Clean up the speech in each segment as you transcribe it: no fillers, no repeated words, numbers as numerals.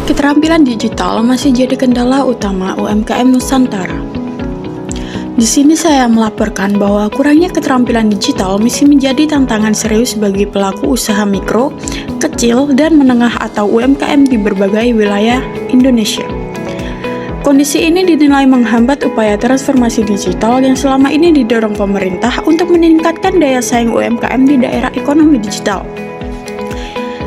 Keterampilan digital masih jadi kendala utama UMKM Nusantara. Di sini saya melaporkan bahwa kurangnya keterampilan digital masih menjadi tantangan serius bagi pelaku usaha mikro, kecil, dan menengah atau UMKM di berbagai wilayah Indonesia. Kondisi ini dinilai menghambat upaya transformasi digital yang selama ini didorong pemerintah untuk meningkatkan daya saing UMKM di daerah ekonomi digital.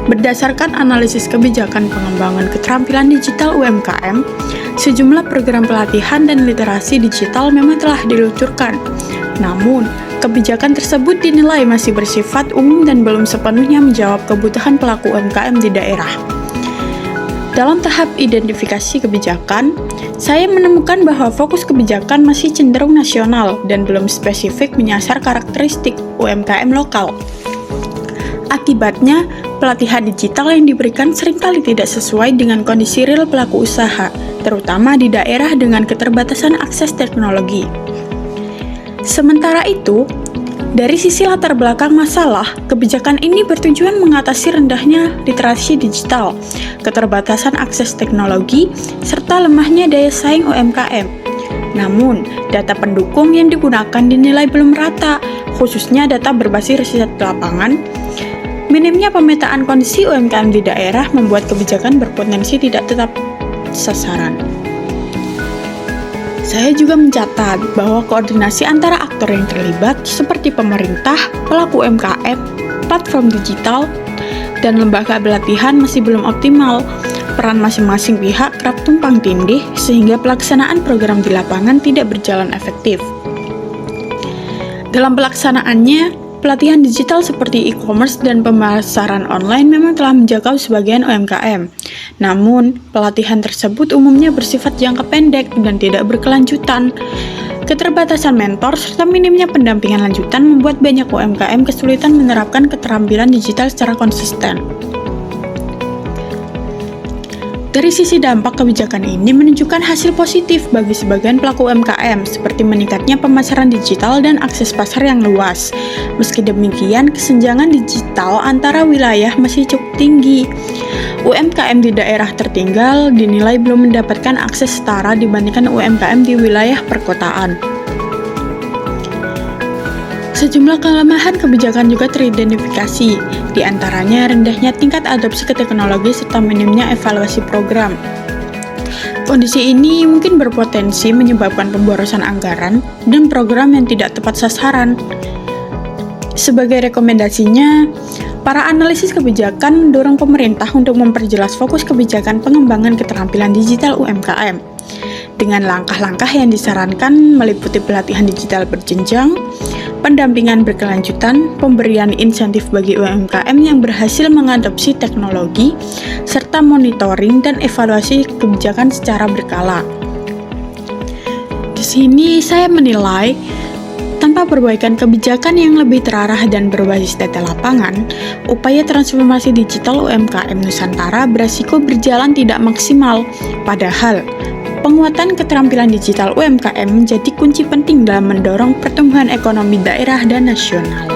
Berdasarkan analisis kebijakan pengembangan keterampilan digital UMKM, sejumlah program pelatihan dan literasi digital memang telah diluncurkan. Namun, kebijakan tersebut dinilai masih bersifat umum dan belum sepenuhnya menjawab kebutuhan pelaku UMKM di daerah. Dalam tahap identifikasi kebijakan, saya menemukan bahwa fokus kebijakan masih cenderung nasional dan belum spesifik menyasar karakteristik UMKM lokal. Akibatnya, pelatihan digital yang diberikan seringkali tidak sesuai dengan kondisi real pelaku usaha, terutama di daerah dengan keterbatasan akses teknologi. Sementara itu, dari sisi latar belakang masalah, kebijakan ini bertujuan mengatasi rendahnya literasi digital, keterbatasan akses teknologi, serta lemahnya daya saing UMKM. Namun, data pendukung yang digunakan dinilai belum rata, khususnya data berbasis riset lapangan. Minimnya pemetaan kondisi UMKM di daerah membuat kebijakan berpotensi tidak tetap sasaran. Saya juga mencatat bahwa koordinasi antara aktor yang terlibat seperti pemerintah, pelaku UMKM, platform digital, dan lembaga pelatihan masih belum optimal. Peran masing-masing pihak kerap tumpang tindih sehingga pelaksanaan program di lapangan tidak berjalan efektif. Dalam pelaksanaannya, pelatihan digital seperti e-commerce dan pemasaran online memang telah menjangkau sebagian UMKM. Namun, pelatihan tersebut umumnya bersifat jangka pendek dan tidak berkelanjutan. Keterbatasan mentor serta minimnya pendampingan lanjutan membuat banyak UMKM kesulitan menerapkan keterampilan digital secara konsisten. Dari sisi dampak, kebijakan ini menunjukkan hasil positif bagi sebagian pelaku UMKM, seperti meningkatnya pemasaran digital dan akses pasar yang luas. Meski demikian, kesenjangan digital antara wilayah masih cukup tinggi. UMKM di daerah tertinggal dinilai belum mendapatkan akses setara dibandingkan UMKM di wilayah perkotaan. Sejumlah kelemahan kebijakan juga teridentifikasi, di antaranya rendahnya tingkat adopsi ke teknologi serta minimnya evaluasi program. Kondisi ini mungkin berpotensi menyebabkan pemborosan anggaran dan program yang tidak tepat sasaran. Sebagai rekomendasinya, para analisis kebijakan mendorong pemerintah untuk memperjelas fokus kebijakan pengembangan keterampilan digital UMKM. Dengan langkah-langkah yang disarankan meliputi pelatihan digital berjenjang, pendampingan berkelanjutan, pemberian insentif bagi UMKM yang berhasil mengadopsi teknologi, serta monitoring dan evaluasi kebijakan secara berkala. Di sini saya menilai, tanpa perbaikan kebijakan yang lebih terarah dan berbasis data lapangan, upaya transformasi digital UMKM Nusantara beresiko berjalan tidak maksimal. Padahal, penguatan keterampilan digital UMKM menjadi kunci penting dalam mendorong pertumbuhan ekonomi daerah dan nasional.